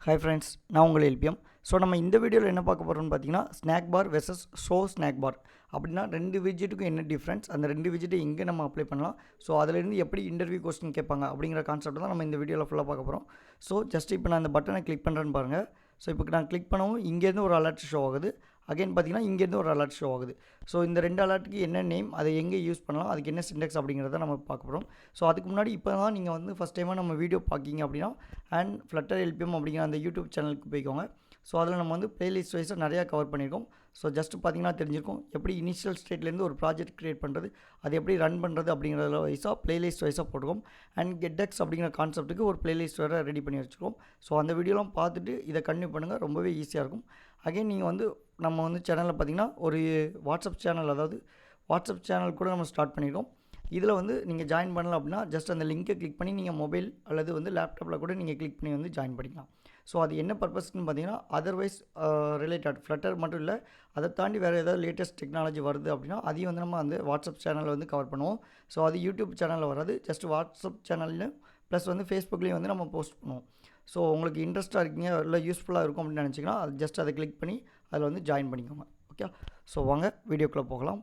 Hi friends, நான் உங்கள் LPM. So நம்ம இந்த வீடியோவில் என்ன பார்க்க போகிறோம்னு பார்த்தீங்கன்னா, ஸ்நாக் பார் வெர்சஸ் ஸ்நாக் பார். அப்படின்னா 2 விஜெட்டுக்கும் என்ன டிஃப்ரென்ஸ், அந்த 2 விஜெட்டை எங்கே நம்ம அப்ளை பண்ணலாம், ஸோ அதிலேருந்து எப்படி இன்டர்வியூ கொஸ்டின் கேட்பாங்க அப்படிங்கிற கான்செப்ட் தான் நம்ம இந்த வீடியோவில் ஃபுல்லாக பார்க்க போகிறோம். ஸோ ஜஸ்ட் இப்போ நான் இந்த பட்டனை கிளிக் பண்ணுறேன்னு பாருங்கள். ஸோ இப்போ நான் கிளிக் பண்ணவும் இங்கேருந்து ஒரு அலர்ட் ஷோ ஆகுது. அகைன் பார்த்தீங்கன்னா இங்கேருந்து ஒரு அலர்ட் ஷோ ஆகுது. ஸோ இந்த 2 அலர்ட்டுக்கு என்ன நேம், அதை எங்கே யூஸ் பண்ணலாம், அதுக்கு என்ன சின்டெக்ஸ் அப்படிங்கிறத நம்ம பார்க்க போகிறோம். ஸோ அதுக்கு முன்னாடி இப்போ தான் நீங்கள் வந்து ஃபஸ்ட் டைமாக நம்ம வீடியோ பார்க்கிங்க அப்படின்னா அண்ட் ஃப்ளட்டர் எல்பிஎம் அப்படிங்கிற அந்த யூடியூப் சேனலுக்கு போய்க்கோங்க. ஸோ அதில் நம்ம வந்து பிளேலிஸ்ட் வைஸாக நிறையா கவர் பண்ணியிருக்கோம். ஸோ ஜஸ்ட் பார்த்தீங்கன்னா தெரிஞ்சிருக்கும் எப்படி இனிஷியல் ஸ்டேட்லேருந்து ஒரு ப்ராஜெக்ட் க்ரியேட் பண்ணுறது, அது எப்படி ரன் பண்ணுறது அப்படிங்கிறதுல வைஸாக பிளேலிஸ்ட் வைஸாக போட்டுருக்கோம். அண்ட் கெட்டெக்ஸ் அப்படிங்கிற கான்செப்ட்டுக்கு ஒரு பிளேலிஸ்ட் வேறு ரெடி பண்ணி வச்சுருக்கோம். ஸோ அந்த வீடியோலாம் பார்த்துட்டு இதை கண்டினியூ பண்ணுங்கள், ரொம்பவே ஈஸியாக இருக்கும். அகைன் நீங்கள் வந்து நம்ம வந்து சேனலில் பார்த்தீங்கன்னா ஒரு வாட்ஸ்அப் சேனல், அதாவது வாட்ஸ்அப் சேனல் கூட நம்ம ஸ்டார்ட் பண்ணியிருக்கோம். இதில் வந்து நீங்கள் ஜாயின் பண்ணலாம் அப்படின்னா ஜஸ்ட் அந்த லிங்கை கிளிக் பண்ணி நீங்கள் மொபைல் அல்லது வந்து லேப்டாப்பில் கூட நீங்கள் கிளிக் பண்ணி வந்து ஜாயின் பண்ணிக்கலாம். ஸோ அது என்ன பர்பஸ்க்குன்னு பார்த்தீங்கன்னா, அதர்வைஸ் ரிலேட்டட் ஃப்ளட்டர் மட்டும் இல்லை, அதை தாண்டி வேறு ஏதாவது லேட்டஸ்ட் டெக்னாலஜி வருது அப்படின்னா அதையும் வந்து நம்ம அந்த வாட்ஸ்அப் சேனலில் வந்து கவர் பண்ணுவோம். ஸோ அது யூடியூப் சேனலில் வராது, ஜஸ்ட் வாட்ஸ்அப் சேனல்லையும் ப்ளஸ் வந்து ஃபேஸ்புக்லேயும் வந்து நம்ம போஸ்ட் பண்ணுவோம். ஸோ உங்களுக்கு இன்ட்ரெஸ்ட்டாக இருக்கீங்க இல்லை யூஸ்ஃபுல்லாக இருக்கும் அப்படின்னு நினச்சிங்கன்னா அது ஜஸ்ட் அதை கிளிக் பண்ணி அதில் வந்து ஜாயின் பண்ணிக்கோங்க. ஓகே, ஸோ வாங்க வீடியோக்குள்ளே போகலாம்.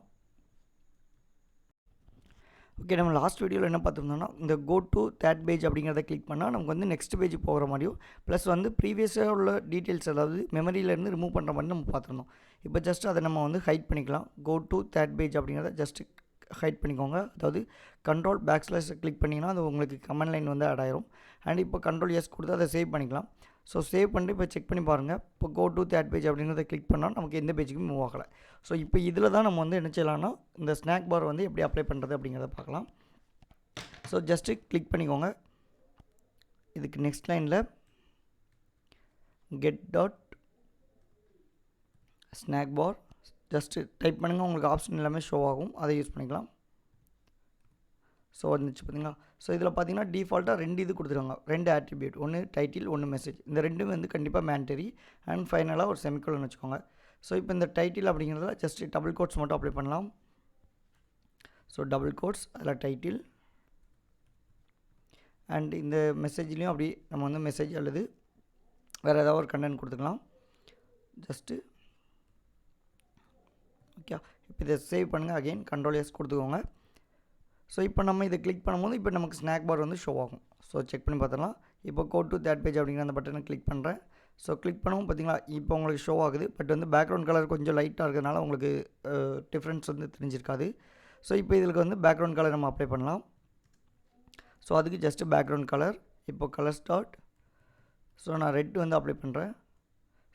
ஓகே, நம்ம லாஸ்ட் வீடியோவில் என்ன பார்த்துருந்தோம்னா, இந்த கோ டு தேர்ட் பேஜ் அப்படிங்கிறத கிளிக் பண்ணால் நமக்கு வந்து நெக்ஸ்ட் பேஜ் போகிற மாதிரியும் ப்ளஸ் வந்து ப்ரீவியஸாக உள்ள டீட்டெயில்ஸ், அதாவது மெமரியிலேருந்து ரிமூவ் பண்ணுற மாதிரி நம்ம பார்த்துருந்தோம். இப்போ ஜஸ்ட் அதை நம்ம வந்து ஹைட் பண்ணிக்கலாம். கோ டு தேர்ட் பேஜ் அப்படிங்கிறத ஜஸ்ட் ஹைட் பண்ணிக்கோங்க. அதாவது கண்ட்ரோல் பேக்ஸ்லாஷ் கிளிக் பண்ணிங்கன்னா அது உங்களுக்கு கமெண்ட் லைன் வந்து ஆட் ஆயிரும். அண்ட் இப்போ கண்ட்ரோல் எஸ் கொடுத்து அதை சேவ் பண்ணிக்கலாம். ஸோ சேவ் பண்ணிட்டு இப்போ செக் பண்ணி பாருங்கள். இப்போ கோ டு தேர்ட் பேஜ் அப்படிங்கிறத கிளிக் பண்ணால் நமக்கு எந்த பேஜுக்கும் மூவ் ஆகலை. ஸோ இப்போ இதில் தான் நம்ம வந்து என்ன செய்யலாம்னா, இந்த ஸ்நாக் பார் வந்து எப்படி அப்ளை பண்ணுறது அப்படிங்கிறத பார்க்கலாம். ஸோ ஜஸ்ட்டு கிளிக் பண்ணிக்கோங்க. இதுக்கு நெக்ஸ்ட் லைனில் கெட் டாட் ஸ்நாக் பார் ஜஸ்ட்டு டைப் பண்ணுங்கள், உங்களுக்கு ஆப்ஷன் எல்லாமே ஷோ ஆகும், அதை யூஸ் பண்ணிக்கலாம். ஸோ வந்துச்சு பார்த்தீங்களா. ஸோ இதில் பார்த்தீங்கன்னா டிஃபால்ட்டாக 2 இது கொடுத்துருவாங்க, 2 ஆட்ரிபியூட், ஒன்று டைட்டில், ஒன்று மெசேஜ். இந்த 2மே வந்து கண்டிப்பாக மேண்டரி. அண்ட் ஃபைனலாக ஒரு செமிகோலன் வச்சுக்கோங்க. ஸோ இப்போ இந்த டைட்டில் அப்படிங்கிறதுல ஜஸ்ட் டபுள் கோட்ஸ் மட்டும் அப்ளை பண்ணலாம். ஸோ டபுள் கோட்ஸ், அதில் டைட்டில். அண்ட் இந்த மெசேஜ்லேயும் அப்படி நம்ம வந்து மெசேஜ் அல்லது வேறு ஏதாவது ஒரு கண்டென்ட் கொடுத்துக்கலாம். ஜஸ்ட்டு ஓகே, இப்போ இதை சேவ் பண்ணுங்கள். அகெயின் கண்ட்ரோல் எஸ் கொடுத்துக்கோங்க. ஸோ இப்போ நம்ம இதை கிளிக் பண்ணும்போது இப்போ நமக்கு ஸ்நாக் பார் வந்து ஷோ ஆகும். ஸோ செக் பண்ணி பார்த்துடலாம். இப்போ கோ டு தேர்ட் பேஜ் அப்படிங்கிற அந்த பட்டனை கிளிக் பண்ணுறேன். ஸோ கிளிக் பண்ணவும் பார்த்தீங்களா இப்போ உங்களுக்கு ஷோ ஆகுது. பட் வந்து பேக்ரவுண்ட் கலர் கொஞ்சம் லைட்டாக இருக்கிறதுனால உங்களுக்கு டிஃப்ரென்ஸ் வந்து தெரிஞ்சிருக்காது. ஸோ இப்போ இதுக்கு வந்து பேக்ரவுண்ட் கலர் நம்ம அப்ளை பண்ணலாம். ஸோ அதுக்கு ஜஸ்ட்டு பேக்ரவுண்ட் கலர், இப்போ கலர் ஸ்டார்ட். ஸோ நான் ரெட் வந்து அப்ளை பண்ணுறேன்.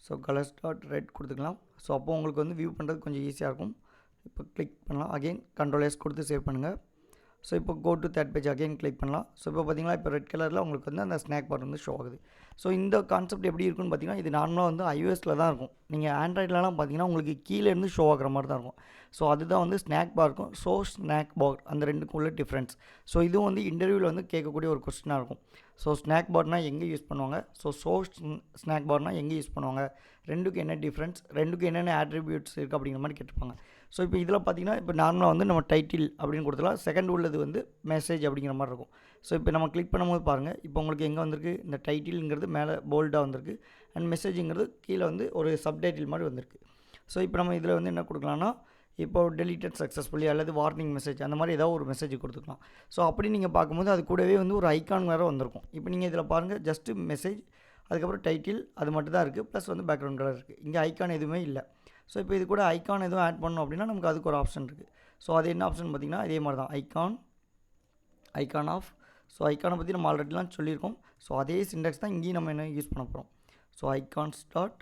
ஸோ கலர் ஸ்டார்ட் ரெட் கொடுத்துக்கலாம். ஸோ அப்போது உங்களுக்கு வந்து வியூ பண்ணுறது கொஞ்சம் ஈஸியாக இருக்கும். இப்போ கிளிக் பண்ணலாம். அகெயின் கண்ட்ரோல் எஸ் கொடுத்து சேவ் பண்ணுங்கள். ஸோ இப்போ go to third page again click பண்ணலாம். ஸோ இப்போ பார்த்தீங்கன்னா இப்போ ரெட் கலரில் உங்களுக்கு வந்து அந்த ஸ்நாக் பார் வந்து ஷோ ஆகுது. ஸோ இந்த கான்செப்ட் எப்படி இருக்குன்னு பார்த்தீங்கன்னா, இது நார்மலாக வந்து iOSல தான் இருக்கும். நீங்கள் ஆண்ட்ராய்ட்லலாம் பார்த்தீங்கன்னா உங்களுக்கு கீழேருந்து ஷோ ஆகிற மாதிரி தான் இருக்கும். ஸோ அதுதான் வந்து ஸ்நாக் பார்க்கும் ஸ்நாக் பார் அந்த 2க்கும் உள்ள டிஃப்ரென்ஸ். ஸோ இதுவும் வந்து இன்டர்வியூவில் வந்து கேட்கக்கூடிய ஒரு கொஸ்டினாக இருக்கும். ஸோ ஸ்நாக் பார்னால் எங்கே யூஸ் பண்ணுவாங்க, ஸோ ஸ்நாக் பார்னால் எங்கே யூஸ் பண்ணுவாங்க, 2க்கும் என்ன டிஃப்ரென்ஸ், 2க்கும் என்னென்ன ஆட்ரிபியூட்ஸ் இருக்குது அப்படிங்கிற மாதிரி கேட்டிருப்பாங்க. ஸோ இப்போ இதில் பார்த்தீங்கன்னா இப்போ நார்மலாக வந்து நம்ம டைட்டில் அப்படின்னு கொடுத்துக்கலாம். செகண்ட் உள்ளது வந்து மெசேஜ் அப்படிங்கிற மாதிரி இருக்கும். ஸோ இப்போ நம்ம கிளிக் பண்ணும்போது பாருங்கள், இப்போ உங்களுக்கு எங்கே வந்திருக்கு, இந்த டைட்டில்ங்கிறது மேலே போல்டாக வந்திருக்கு. அண்ட் மெசேஜுங்கிறது கீழே வந்து ஒரு சப்டைட்டில் மாதிரி வந்திருக்கு. ஸோ இப்போ நம்ம இதில் வந்து என்ன கொடுக்கலாம்னா, இப்போ டெலிட்டட் சக்ஸஸ்ஃபுல்லி அல்லது வார்னிங் மெசேஜ் அந்த மாதிரி ஏதாவது ஒரு மெசேஜ் கொடுத்துக்கலாம். ஸோ அப்படி நீங்கள் பார்க்கும்போது அது கூடவே வந்து ஒரு ஐக்கான் வேறு வந்திருக்கும். இப்போ நீங்கள் இதில் பாருங்கள், ஜஸ்ட்டு மெசேஜ், அதுக்கப்புறம் டைட்டில், அது மட்டும் தான் இருக்குது. ப்ளஸ் வந்து பேக்ரவுண்ட் கலர் இருக்குது. இங்கே ஐக்கான் எதுவுமே இல்லை. ஸோ இப்போ இது கூட ஐக்கான் எதுவும் ஆட் பண்ணணும் அப்படின்னா நமக்கு அதுக்கு ஒரு ஆப்ஷன் இருக்குது. ஸோ அது என்ன ஆப்ஷன் பார்த்திங்கன்னா இதே மாதிரி தான், ஐக்கான் ஆஃப். ஸோ ஐக்கானை பற்றி நம்ம ஆல்ரெடிலாம் சொல்லியிருக்கோம். ஸோ அதே சிண்டெக்ஸ் தான் இங்கேயும் நம்ம என்ன யூஸ் பண்ண போகிறோம். So icon start.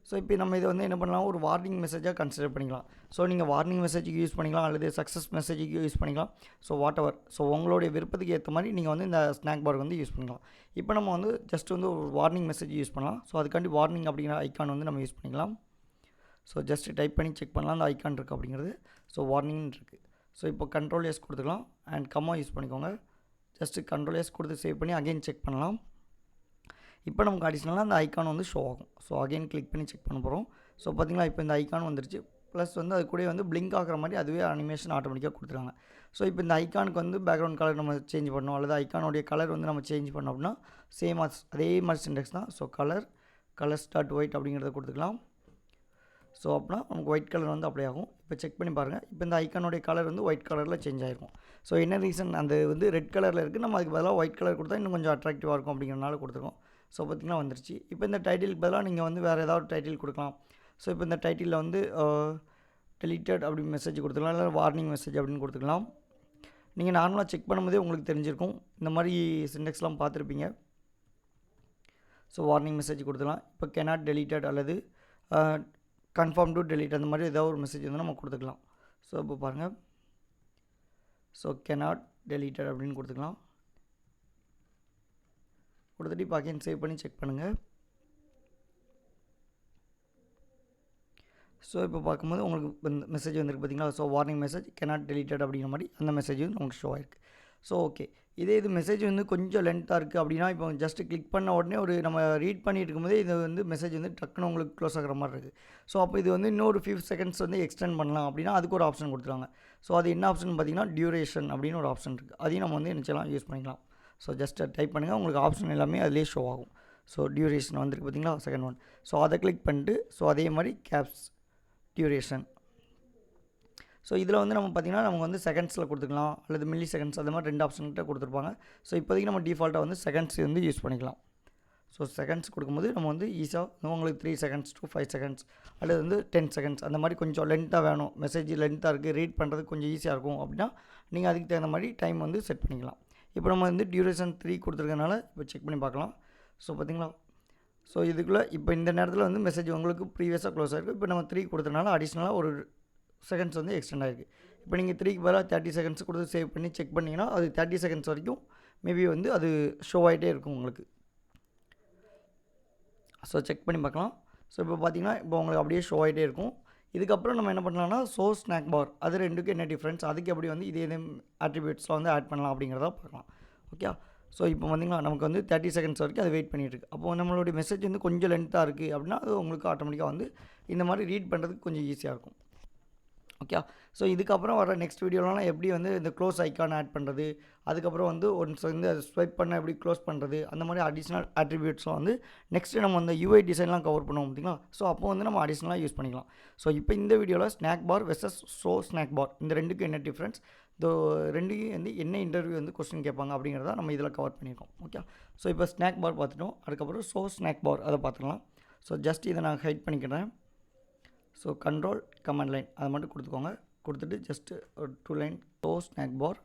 ஸோ இப்போ நம்ம இதை வந்து என்ன பண்ணலாம், ஒரு வார்னிங் மெசேஜாக கன்சிடர் பண்ணிக்கலாம். ஸோ நீங்கள் வார்னிங் மெசேஜுக்கு யூஸ் பண்ணிக்கலாம் அல்லது சக்ஸஸ் மெசேஜுக்கு யூஸ் பண்ணிக்கலாம். ஸோ வாட் எவர், ஸோ உங்களுடைய விருப்பத்துக்கு ஏற்ற மாதிரி நீங்கள் வந்து இந்த ஸ்நாக் பார் வந்து யூஸ் பண்ணிக்கலாம். இப்போ நம்ம வந்து ஜஸ்ட் வந்து ஒரு வார்னிங் மெசேஜ் யூஸ் பண்ணலாம். ஸோ அதுக்காண்டி வார்னிங் அப்படிங்கிற ஐக்கான் வந்து நம்ம யூஸ் பண்ணிக்கலாம். ஸோ ஜஸ்ட்டு டைப் பண்ணி செக் பண்ணலாம் அந்த ஐக்கான் இருக்குது அப்படிங்கிறது. ஸோ வார்னிங் இருக்குது. ஸோ இப்போ கண்ட்ரோல் எஸ் கொடுத்துக்கலாம். அண்ட் கம்மா யூஸ் பண்ணிக்கோங்க. ஜஸ்ட்டு கண்ட்ரோல் எஸ் கொடுத்து சேவ் பண்ணி அகெயின் செக் பண்ணலாம். இப்போ நமக்கு அடிஷ்னலாக அந்த ஐக்கான் வந்து ஷோ ஆகும். ஸோ அகெயின் கிளிக் பண்ணி செக் பண்ண போகிறோம். ஸோ பார்த்திங்களா இப்போ இந்த ஐக்கான் வந்துருச்சு. ப்ளஸ் வந்து அது கூட வந்து பிளிங்க் ஆகிற மாதிரி அதுவே அனிமேஷன் ஆட்டோமேட்டிக்காக கொடுத்துருக்காங்க. ஸோ இப்போ இந்த ஐக்கானுக்கு வந்து பேக்ரவுண்ட் கலர் நம்ம சேஞ்ச் பண்ணோம், அல்லது ஐக்கானுடைய கலர் வந்து நம்ம சேஞ்ச் பண்ணோம் அப்படின்னா சேம் அதே மாதிரி சின்டெக்ஸ் தான். ஸோ கலர்ஸ் டாட் ஒயிட் அப்படிங்கிறத கொடுத்துக்கலாம். ஸோ அப்படின்னா நமக்கு ஒயிட் கலர் வந்து அப்ளை ஆகும். இப்போ செக் பண்ணி பாருங்கள். இப்போ இந்த ஐக்கானுடைய கலர் வந்து ஒயிட் கலரில் சேஞ்ச் ஆகிருக்கும். ஸோ என்ன ரீசன், அந்த வந்து ரெட் கலரில் இருக்குது, நம்ம அதுக்கு பதிலாக ஒயிட் கலர் கொடுத்தா இன்னும் கொஞ்சம் அட்ராக்டிவாக இருக்கும் அப்படிங்கிறனால கொடுத்துருக்கோம். ஸோ பார்த்திங்கன்னா வந்துருச்சு. இப்போ இந்த டைட்டிலுக்கு பதிலாக நீங்கள் வந்து வேறு ஏதாவது டைட்டில் கொடுக்கலாம். ஸோ இப்போ இந்த டைட்டிலில் வந்து டெலிட்டட் அப்படின்னு மெசேஜ் கொடுத்துக்கலாம், இல்லை வார்னிங் மெசேஜ் அப்படின்னு கொடுத்துக்கலாம். நீங்கள் நார்மலாக செக் பண்ணும்போதே உங்களுக்கு தெரிஞ்சிருக்கும், இந்த மாதிரி சின்டெக்ஸ்லாம் பார்த்துருப்பீங்க. ஸோ வார்னிங் மெசேஜ் கொடுத்துக்கலாம். இப்போ cannot deleted அல்லது கன்ஃபார்ம் டு delete அந்த மாதிரி ஏதாவது ஒரு மெசேஜ் வந்து நம்ம கொடுத்துக்கலாம். ஸோ இப்போ பாருங்கள், ஸோ cannot deleted அப்படின்னு கொடுத்துக்கலாம். கொடுத்துட்டு இப்போ அகைன் சேவ் பண்ணி செக் பண்ணுங்கள். ஸோ இப்போ பார்க்கும்போது உங்களுக்கு மெசேஜ் வந்துருக்கு பார்த்தீங்களா. So warning message cannot deleted அப்படிங்கிற மாதிரி அந்த மெசேஜ் வந்து உங்களுக்கு ஷோ ஆயிருக்கு. ஸோ ஓகே, இது மெசேஜ் வந்து கொஞ்சம் லென்த்தாக இருக்குது அப்படின்னா, இப்போ ஜஸ்ட் கிளிக் பண்ண உடனே ஒரு நம்ம ரீட் பண்ணிட்டு இருக்கும்போதே இது வந்து மெசேஜ் வந்து டக்குன்னு உங்களுக்கு க்ளோஸ் ஆகிற மாதிரி இருக்குது. ஸோ அப்போ இது வந்து இன்னொரு 5 செகண்ட்ஸ் வந்து எக்ஸ்டெண்ட் பண்ணலாம் அப்படின்னா அதுக்கு ஒரு ஆப்ஷன் கொடுத்துருவாங்க. ஸோ அது என்ன ஆப்ஷன் பார்த்தீங்கன்னா டியூரேஷன் அப்படின்னு ஒரு ஆப்ஷன் இருக்குது. அதையும் நம்ம வந்து நினச்சலாம் யூஸ் பண்ணிக்கலாம். ஸோ ஜஸ்ட் டைப் பண்ணுங்கள், உங்களுக்கு ஆப்ஷன் எல்லாமே அதிலே ஷோ ஆகும். ஸோ டியூரேஷன் வந்துருக்கு பார்த்தீங்களா, செகண்ட் ஒன். ஸோ அதை கிளிக் பண்ணிட்டு ஸோ அதே மாதிரி கேப்ஸ் டியூரேஷன். ஸோ இதில் வந்து நம்ம பார்த்திங்கன்னா நமக்கு வந்து செகண்ட்ஸில் கொடுத்துக்கலாம், அல்லது மில்லி செகண்ட்ஸ் அந்த மாதிரி 2 ஆப்ஷன்கிட்ட கொடுத்துருப்பாங்க. ஸோ இப்போதைக்கு நம்ம டிஃபால்ட்டாக வந்து செகண்ட்ஸ் வந்து யூஸ் பண்ணிக்கலாம். ஸோ செகண்ட்ஸ் கொடுக்கும்போது நம்ம வந்து ஈஸியாக உங்களுக்கு 3 செகண்ட்ஸ் to 5 செகண்ட்ஸ் அல்லது வந்து 10 செகண்ட்ஸ் அந்த மாதிரி கொஞ்சம் லென்த்தாக வேணும், மெசேஜ் லென்த்தாக இருக்குது, ரீட் பண்ணுறதுக்கு கொஞ்சம் ஈஸியாக இருக்கும் அப்படின்னா நீங்கள் அதுக்கு தகுந்த மாதிரி டைம் வந்து செட் பண்ணிக்கலாம். இப்போ நம்ம வந்து டியூரேஷன் 3 கொடுத்துருக்கனால இப்போ செக் பண்ணி பார்க்கலாம். ஸோ பார்த்திங்களா, ஸோ இதுக்குள்ளே இப்போ இந்த நேரத்தில் வந்து மெசேஜ் உங்களுக்கு ப்ரீவியஸாக க்ளோஸ் ஆகிருக்கு. இப்போ நம்ம 3 கொடுத்தனால அடிஷ்னலாக ஒரு செகண்ட்ஸ் வந்து எக்ஸ்டெண்ட் ஆகிருக்கு. இப்போ நீங்கள் 3க்கு பதிலாக 30 செகண்ட்ஸ் கொடுத்து சேவ் பண்ணி செக் பண்ணிங்கன்னா அது 30 செகண்ட்ஸ் வரைக்கும் மேபி வந்து அது ஷோ ஆகிட்டே இருக்கும் உங்களுக்கு. ஸோ செக் பண்ணி பார்க்கலாம். ஸோ இப்போ பார்த்தீங்கன்னா இப்போ உங்களுக்கு அப்படியே ஷோ ஆகிட்டே இருக்கும். இதுக்கப்புறம் நம்ம என்ன பண்ணலாம்னா ஸ்நாக் பார் அது ரெண்டுக்கும் என்ன டிஃப்ரென்ஸ், அதுக்கு எப்படி வந்து இதே ஆட்ரிபியூட்ஸ்லாம் வந்து ஆட் பண்ணலாம் அப்படிங்கிறத பார்க்கலாம். ஓகே, ஸோ இப்போ வந்தீங்கன்னா நமக்கு வந்து 30 செகண்ட்ஸ் வரைக்கும் அது வெயிட் பண்ணிட்டு இருக்கு. அப்போ நம்மளுடைய மெசேஜ் வந்து கொஞ்சம் லென்த்தாக இருக்குது அப்படின்னா அது உங்களுக்கு ஆட்டோமேட்டிக்காக வந்து இந்த மாதிரி ரீட் பண்ணுறதுக்கு கொஞ்சம் ஈஸியாக இருக்கும். ஓகே, ஸோ இதுக்கப்புறம் வர நெக்ஸ்ட் வீடியோலாம் எப்படி வந்து இந்த க்ளோஸ் ஐக்கான் ஆட் பண்ணுறது, அதுக்கப்புறம் வந்து ஒன்ஸ் வந்து அதை ஸ்வைப் பண்ண எப்படி க்ளோஸ் பண்ணுறது, அந்த மாதிரி அடிஷ்னல் ஆட்ரிபியூட்ஸ்லாம் வந்து நெக்ஸ்ட்டு நம்ம அந்த யூஐ டிசைன்லாம் கவர் பண்ணுவோம் பார்த்தீங்களா. ஸோ அப்போ வந்து நம்ம அடிஷ்னலாக யூஸ் பண்ணிக்கலாம். ஸோ இப்போ இந்த வீடியோவில் ஸ்நாக் பார் வெர்சஸ் ஸ்நாக் பார் இந்த ரெண்டுக்கும் என்ன டிஃப்ரென்ஸ், ரெண்டுக்கும் வந்து என்ன இன்டர்வியூ வந்து கொஸ்டின் கேட்பாங்க அப்படிங்கிறத நம்ம இதில் கவர் பண்ணியிருக்கோம். ஓகே, ஸோ இப்போ ஸ்நாக் பார் பார்த்துட்டோம், அதுக்கப்புறம் ஸ்நாக் பார் அதை பார்த்துக்கலாம். ஸோ ஜஸ்ட் இதை நான் ஹைட் பண்ணிக்கிறேன். ஸோ கண்ட்ரோல் கமாண்ட் லைன் அதை மட்டும் கொடுத்துக்கோங்க. கொடுத்துட்டு ஜஸ்ட்டு ஒரு 2 லைன் ஸ்நாக் பார்.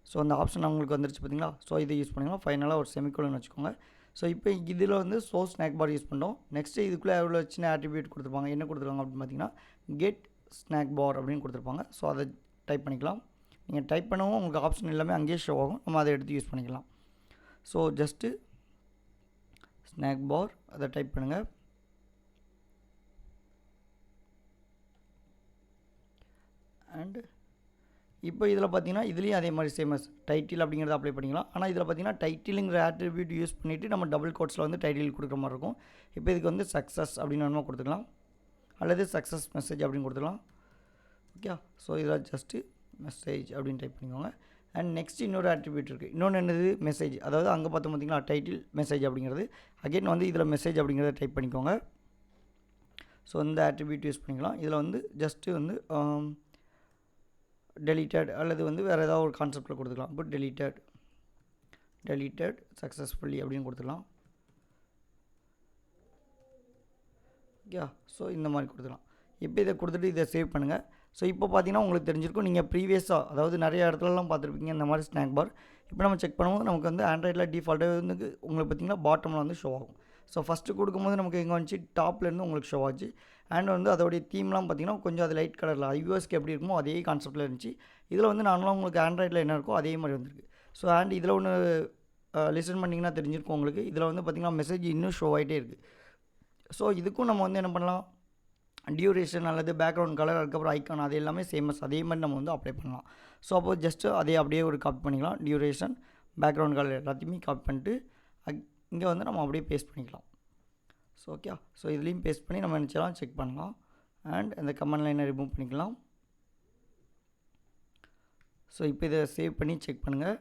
ஸோ அந்த ஆப்ஷன் உங்களுக்கு வந்துருச்சு பார்த்தீங்களா. ஸோ இதை யூஸ் பண்ணிக்கலாம். ஃபைனலாக ஒரு செமிகோலன் வச்சுக்கோங்க. ஸோ இப்போ இதில் வந்து ஸ்நாக் பார் யூஸ் பண்ணோம். நெக்ஸ்ட்டு இதுக்குள்ளே எவ்வளோ சின்ன ஆட்ரிபியூட் கொடுத்துருப்பாங்க, என்ன கொடுத்துருக்காங்க அப்படின்னு பார்த்தீங்கன்னா கெட் ஸ்நாக் பார் அப்படின்னு கொடுத்துருப்பாங்க. ஸோ அதை டைப் பண்ணிக்கலாம். நீங்கள் டைப் பண்ணவும் உங்களுக்கு ஆப்ஷன் எல்லாமே அங்கேயே ஷோ ஆகும், நம்ம அதை எடுத்து யூஸ் பண்ணிக்கலாம். ஸோ ஜஸ்ட்டு ஸ்நாக் பார் அதை டைப் பண்ணுங்கள். அண்டு இப்போ இதில் பார்த்தீங்கன்னா இதுலேயும் அதே மாதிரி சேமஸ் டைட்டில் அப்படிங்கிறத அப்ளை பண்ணிக்கலாம். ஆனால் இதில் பார்த்தீங்கன்னா டைட்டிலுங்கிற ஆட்ரிபியூட் யூஸ் பண்ணிவிட்டு நம்ம டபுள் கோட்ஸில் வந்து டைட்டில் கொடுக்குற மாதிரி இருக்கும். இப்போ இதுக்கு வந்து சக்ஸஸ் அப்படின்னு வேணுமா கொடுத்துக்கலாம், அல்லது சக்ஸஸ் மெசேஜ் அப்படின்னு கொடுத்துக்கலாம். ஓகே, ஸோ இதில் ஜஸ்ட்டு மெசேஜ் அப்படின்னு டைப் பண்ணிக்கோங்க. அண்ட் நெக்ஸ்ட் இன்னொரு ஆட்ரிபியூட் இருக்குது, இன்னொன்று என்னது மெசேஜ். அதாவது அங்கே பார்த்தோம் பார்த்தீங்களா டைட்டில் மெசேஜ் அப்படிங்கிறது. அகைன் வந்து இதில் மெசேஜ் அப்படிங்கிறத டைப் பண்ணிக்கோங்க. ஸோ இந்த ஆட்ரிபியூட் யூஸ் பண்ணிக்கலாம். இதில் வந்து ஜஸ்ட்டு வந்து டெலிட்டட் அல்லது வந்து வேறு ஏதாவது ஒரு கான்செப்டில் கொடுத்துக்கலாம். இப்போ டெலிட்டட் சக்ஸஸ்ஃபுல்லி அப்படின்னு கொடுத்துக்கலாம். ஓகே, ஸோ இந்த மாதிரி கொடுத்துக்கலாம். இப்போ இதை கொடுத்துட்டு இதை சேவ் பண்ணுங்கள். ஸோ இப்போ பார்த்தீங்கன்னா உங்களுக்கு தெரிஞ்சிருக்கும், நீங்கள் ப்ரீவியஸாக அதாவது நிறைய இடத்துலலாம் பார்த்துருப்பீங்க இந்த மாதிரி ஸ்நாக் பார். இப்போ நம்ம செக் பண்ணும்போது நமக்கு வந்து ஆண்ட்ராய்டில் டிஃபால்ட்டாக வந்து உங்களுக்கு பார்த்திங்கன்னா பாட்டமில் வந்து ஷோ ஆகும். ஸோ ஃபஸ்ட்டு கொடுக்கும்போது நமக்கு எங்கே வந்துச்சு டாப்லேருந்து உங்களுக்கு ஷோ ஆச்சு. அண்ட் வந்து அதோடைய தீம்லாம் பார்த்திங்கன்னா கொஞ்சம் அது லைட் கலரில் ஐஓஎஸ்க்கு எப்படி இருக்குமோ அதே கான்செப்ட்டில் இருந்துச்சு. இதில் வந்து நார்மலாக உங்களுக்கு ஆண்ட்ராய்டில் என்ன இருக்கோ அதே மாதிரி வந்துருக்கு. ஸோ அண்ட் இதில் ஒன்று லிசன் பண்ணிங்கன்னா தெரிஞ்சிருக்கும் உங்களுக்கு. இதில் வந்து பார்த்திங்கன்னா மெசேஜ் இன்னும் ஷோ ஆகிட்டே இருக்குது. ஸோ இதுக்கும் நம்ம வந்து என்ன பண்ணலாம், டியூரேஷன் அல்லது பேக்ரவுண்ட் கலர் அதுக்கப்புறம் ஐக்கான் அது எல்லாமே சேமஸ் அதே மாதிரி நம்ம வந்து அப்ளை பண்ணலாம். ஸோ அப்போது ஜஸ்ட்டு அதே அப்படியே ஒரு காப்பி பண்ணிக்கலாம். டியூரேஷன் பேக்ரவுண்ட் கலர் எல்லாத்தையுமே காப்பி பண்ணிட்டு இங்கே வந்து நம்ம அப்படியே பேஸ்ட் பண்ணிக்கலாம். So okay. ஸோ இதுலேயும் பேஸ்ட் பண்ணி நம்ம நினச்சலாம் செக் பண்ணலாம். அண்ட் அந்த கமெண்ட் லைனை ரிமூவ் பண்ணிக்கலாம். ஸோ இப்போ இதை சேவ் பண்ணி செக் பண்ணுங்கள்.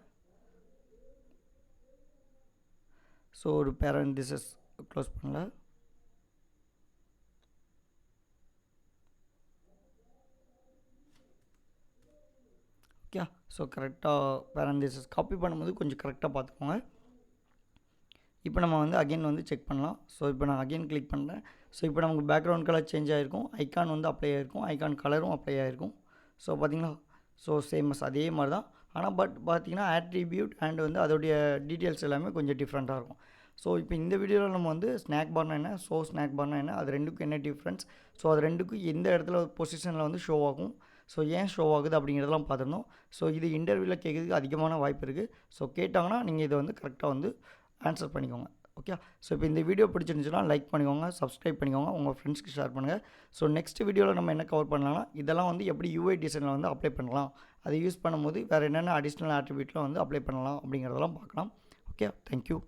ஸோ ஒரு பேரண்டிசஸ் க்ளோஸ் பண்ணல. ஓகே. ஸோ கரெக்டாக பேரண்டிசஸ் காப்பி பண்ணும்போது கொஞ்சம் கரெக்டாக பார்த்துக்கோங்க. இப்போ நம்ம வந்து அகைன் வந்து செக் பண்ணலாம். ஸோ இப்போ நான் அகைன் கிளிக் பண்ணுறேன். ஸோ இப்போ நமக்கு பேக்ரவுண்ட் கலர் சேஞ்ச் ஆகிருக்கும், ஐக்கான் வந்து அப்ளை ஆகிருக்கும், ஐக்கான் கலரும் அப்ளை ஆகிருக்கும். ஸோ பார்த்தீங்களா, ஸோ சேமஸ் அதே மாதிரி தான். ஆனால் பட் பார்த்தீங்கன்னா ஆட்ரிபியூட் அண்ட் வந்து அதோடைய டீட்டெயில்ஸ் எல்லாமே கொஞ்சம் டிஃப்ரெண்ட்டாக இருக்கும். ஸோ இப்போ இந்த வீடியோவில் நம்ம வந்து ஸ்நாக் பார்னா என்ன, ஸோ ஸ்நாக் பார்னா என்ன, அது ரெண்டுக்கும் என்ன டிஃப்ரென்ஸ், ஸோ அது ரெண்டுக்கும் எந்த இடத்துல பொசிஷனில் வந்து ஷோ ஆகும், ஸோ ஏன் ஷோ ஆகுது அப்படிங்கிறதெல்லாம் பார்த்துருந்தோம். ஸோ இது இன்டர்வியூவில் கேட்குறதுக்கு அதிகமான வாய்ப்பு இருக்குது. ஸோ கேட்டாங்கன்னா நீங்கள் இதை வந்து கரெக்டாக வந்து ஆன்சர் பண்ணிக்கோங்க. ஓகே. ஸோ இப்போ இந்த வீடியோ பிடிச்சிருந்துச்சுன்னா லைக் பண்ணிக்கோங்க, சப்ஸ்கிரைப் பண்ணிக்கோங்க, உங்கள் ஃப்ரெண்ட்ஸ்க்கு ஷேர் பண்ணுங்கள். ஸோ நெக்ஸ்ட் வீடியோவில் நம்ம என்ன கவர் பண்ணலாம்னா இதெல்லாம் வந்து எப்படி யூஐ டிசைனில் வந்து அப்ளை பண்ணலாம், அதை யூஸ் பண்ணும்போது வேறு என்னென்ன அடிஷ்னல் ஆட்ரிபியூட்லாம் வந்து அப்ளை பண்ணலாம் அப்படிங்கிறதெல்லாம் பார்க்கலாம். ஓகே. தேங்க்யூ.